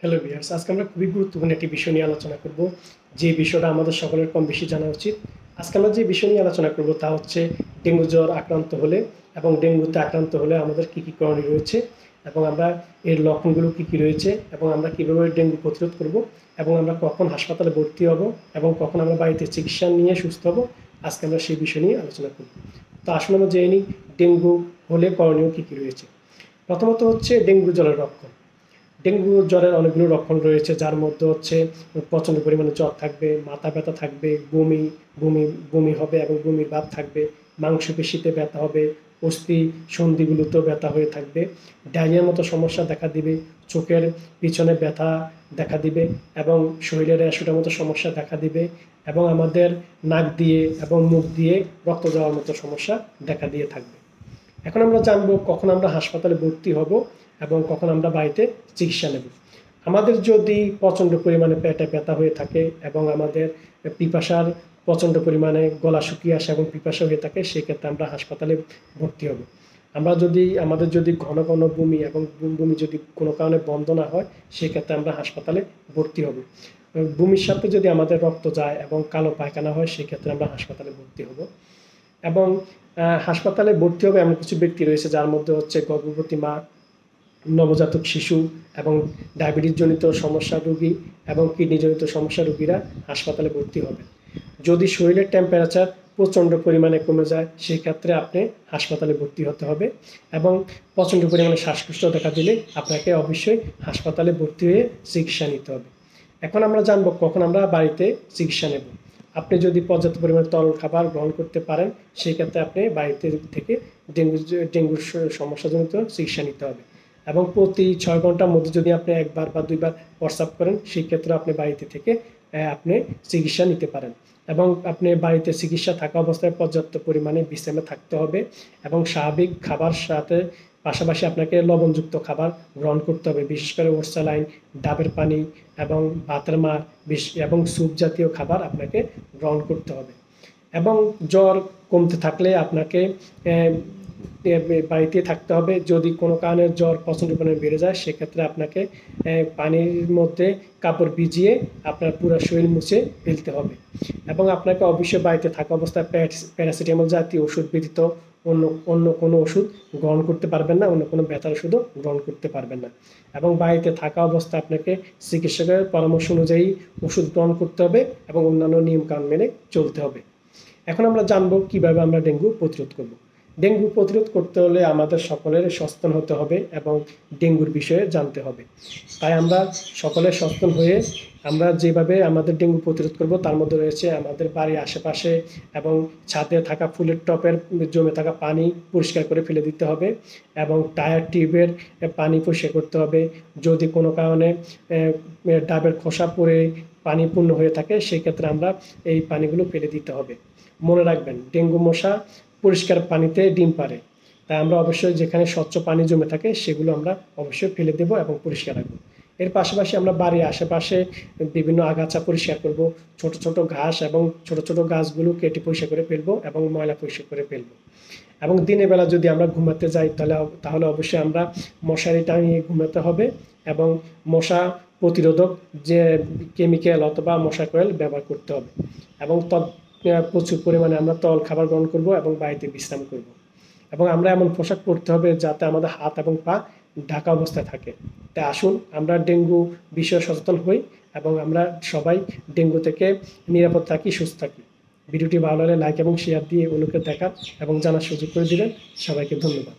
Hello viewers, আজকে আমরা খুবই গুরুত্বপূর্ণ একটি বিষয় নিয়ে আলোচনা করব, যে বিষয়টা আমাদের সকলের কম বেশি জানা উচিত। আজকে আমরা যে বিষয় নিয়ে আলোচনা করব তা হচ্ছে ডেঙ্গু জ্বর আক্রান্ত হলে এবং ডেঙ্গুতে আক্রান্ত হলে আমাদের কী কী করণীয় রয়েছে এবং আমরা এর লক্ষণগুলো কী কী রয়েছে এবং আমরা কীভাবে ডেঙ্গু প্রতিরোধ করব এবং আমরা কখন হাসপাতালে ভর্তি হব এবং কখন আমরা বাড়িতে চিকিৎসা নিয়ে সুস্থ হব। আজকে আমরা সেই বিষয় নিয়ে আলোচনা করব। তো আসলে আমরা জেনে নিই ডেঙ্গু হলে করণীয় কী কী রয়েছে। প্রথমত হচ্ছে ডেঙ্গু জ্বরের লক্ষণ। ডেঙ্গু জ্বরের অনেকগুলো লক্ষণ রয়েছে, যার মধ্যে হচ্ছে প্রচণ্ড পরিমাণে জ্বর থাকবে, মাথা ব্যথা থাকবে, বমি বমি বমি হবে এবং বমির ভাব থাকবে, মাংসপেশিতে ব্যথা হবে, অস্থি সন্ধিগুলোতেও ব্যথা হয়ে থাকবে, ডায়রিয়ার মতো সমস্যা দেখা দিবে, চোখের পিছনে ব্যথা দেখা দিবে এবং শরীরের অ্যাসুটার মতো সমস্যা দেখা দিবে এবং আমাদের নাক দিয়ে এবং মুখ দিয়ে রক্ত যাওয়ার মতো সমস্যা দেখা দিয়ে থাকবে। এখন আমরা জানবো কখন আমরা হাসপাতালে ভর্তি হব এবং কখন আমরা বাড়িতে চিকিৎসা নেব। আমাদের যদি প্রচণ্ড পরিমাণে পেটে ব্যথা হয়ে থাকে এবং আমাদের পিপাসার প্রচণ্ড পরিমাণে গলা শুকিয়ে আসে এবং পিপাসা হয়ে থাকে, সেক্ষেত্রে আমরা হাসপাতালে ভর্তি হব। আমাদের যদি ঘন ঘন বমি এবং বমি যদি কোনো কারণে বন্ধ না হয়, সেক্ষেত্রে আমরা হাসপাতালে ভর্তি হব। বমির সাথে যদি আমাদের রক্ত যায় এবং কালো পায়খানা হয়, সেক্ষেত্রে আমরা হাসপাতালে ভর্তি হব। এবং হাসপাতালে ভর্তি হবে এমন কিছু ব্যক্তি রয়েছে, যার মধ্যে হচ্ছে গর্ভবতী মা, নবজাতক শিশু এবং ডায়াবেটিসজনিত সমস্যা রোগী এবং কিডনিজনিত সমস্যা রোগীরা হাসপাতালে ভর্তি হবে। যদি শরীরের টেম্পারেচার প্রচণ্ড পরিমাণে কমে যায়, সেক্ষেত্রে আপনি হাসপাতালে ভর্তি হতে হবে এবং প্রচণ্ড পরিমাণে শ্বাসকষ্ট দেখা দিলে আপনাকে অবশ্যই হাসপাতালে ভর্তি হয়ে চিকিৎসা নিতে হবে। এখন আমরা জানবো কখন আমরা বাড়িতে চিকিৎসা নেব। আপনি যদি পর্যাপ্ত পরিমাণে তরল খাবার গ্রহণ করতে পারেন, সেই ক্ষেত্রে আপনি বাড়িতে থেকে ডেঙ্গুর সমস্যাজনিত চিকিৎসা নিতে হবে এবং প্রতি 6 ঘন্টার মধ্যে যদি আপনি একবার বা দুইবার প্রস্রাব করেন, সেই ক্ষেত্রে আপনি বাড়িতে থেকে আপনি চিকিৎসা নিতে পারেন এবং আপনি বাড়িতে চিকিৎসা থাকা অবস্থায় পর্যাপ্ত পরিমাণে বিশ্রামে থাকতে হবে এবং স্বাভাবিক খাবার সাথে পাশাপাশি আপনাকে লবণযুক্ত খাবার গ্রহণ করতে হবে, বিশেষ করে ওরসালাইন, ডাবের পানি এবং ভাতের মাড় এবং স্যুপ জাতীয় খাবার আপনাকে গ্রহণ করতে হবে। এবং জ্বর কমতে থাকলে আপনাকে বাড়িতে থাকতে হবে। যদি কোনো কারণে জ্বর প্রচণ্ড পরিমাণে বেড়ে যায়, সেক্ষেত্রে আপনাকে পানির মধ্যে কাপড় ভিজিয়ে আপনার পুরো শরীর মুছে ফেলতে হবে এবং আপনাকে অবশ্যই বাড়িতে থাকা অবস্থায় প্যারাসিটামল জাতীয় ওষুধ ব্যতীত অন্য কোনো ওষুধ গ্রহণ করতে পারবেন না, অন্য কোনো ব্যথার ওষুধও গ্রহণ করতে পারবেন না এবং বাড়িতে থাকা অবস্থায় আপনাকে চিকিৎসকের পরামর্শ অনুযায়ী ওষুধ গ্রহণ করতে হবে এবং অন্যান্য নিয়মকানুন মেনে চলতে হবে। এখন আমরা জানবো কিভাবে আমরা ডেঙ্গু প্রতিরোধ করব। ডেঙ্গু প্রতিরোধ করতে হলে আমাদের সকলের সচেতন হতে হবে এবং ডেঙ্গুর বিষয়ে জানতে হবে। তাই আমরা সকলে সচেতন হয়ে আমরা যেভাবে আমাদের ডেঙ্গু প্রতিরোধ করব, তার মধ্যে রয়েছে আমাদের বাড়ির আশেপাশে এবং ছাদে থাকা ফুলের টপের জমে থাকা পানি পরিষ্কার করে ফেলে দিতে হবে এবং টায়ার টিউবের পানি পরিষ্কার করতে হবে। যদি কোনো কারণে ডাবের খোসা পড়ে পানি পূর্ণ হয়ে থাকে, সেক্ষেত্রে আমরা এই পানিগুলো ফেলে দিতে হবে। মনে রাখবেন, ডেঙ্গু মশা পরিষ্কার পানিতে ডিম পাড়ে, তাই আমরা অবশ্যই যেখানে স্বচ্ছ পানি জমে থাকে সেগুলো আমরা অবশ্যই ফেলে দেবো এবং পরিষ্কার রাখবো। এর পাশাপাশি আমরা বাড়ির আশেপাশে বিভিন্ন আগাছা পরিষ্কার করব, ছোট ছোট ঘাস এবং ছোট ছোট গাছগুলো কেটে পরিষ্কার করে ফেলবো এবং ময়লা পরিষ্কার করে ফেলবো। এবং দিনের বেলা যদি আমরা ঘুমাতে যাই, তাহলে অবশ্যই আমরা মশারি টাঙিয়ে ঘুমাতে হবে এবং মশা প্রতিরোধক যে কেমিক্যাল অথবা মশা কয়েল ব্যবহার করতে হবে এবং প্রচুর পরিমাণে আমরা তরল খাবার গ্রহণ করব এবং বাড়িতে বিশ্রাম করব এবং আমরা এমন পোশাক পরতে হবে যাতে আমাদের হাত এবং পা ঢাকা অবস্থায় থাকে। তাই আসুন আমরা ডেঙ্গু বিষয়ে সচেতন হই এবং আমরা সবাই ডেঙ্গু থেকে নিরাপদ থাকি, সুস্থ থাকি। ভিডিওটি ভালো লাগলে লাইক এবং শেয়ার দিয়ে অন্যকে দেখার এবং জানার সুযোগ করে দিবেন। সবাইকে ধন্যবাদ।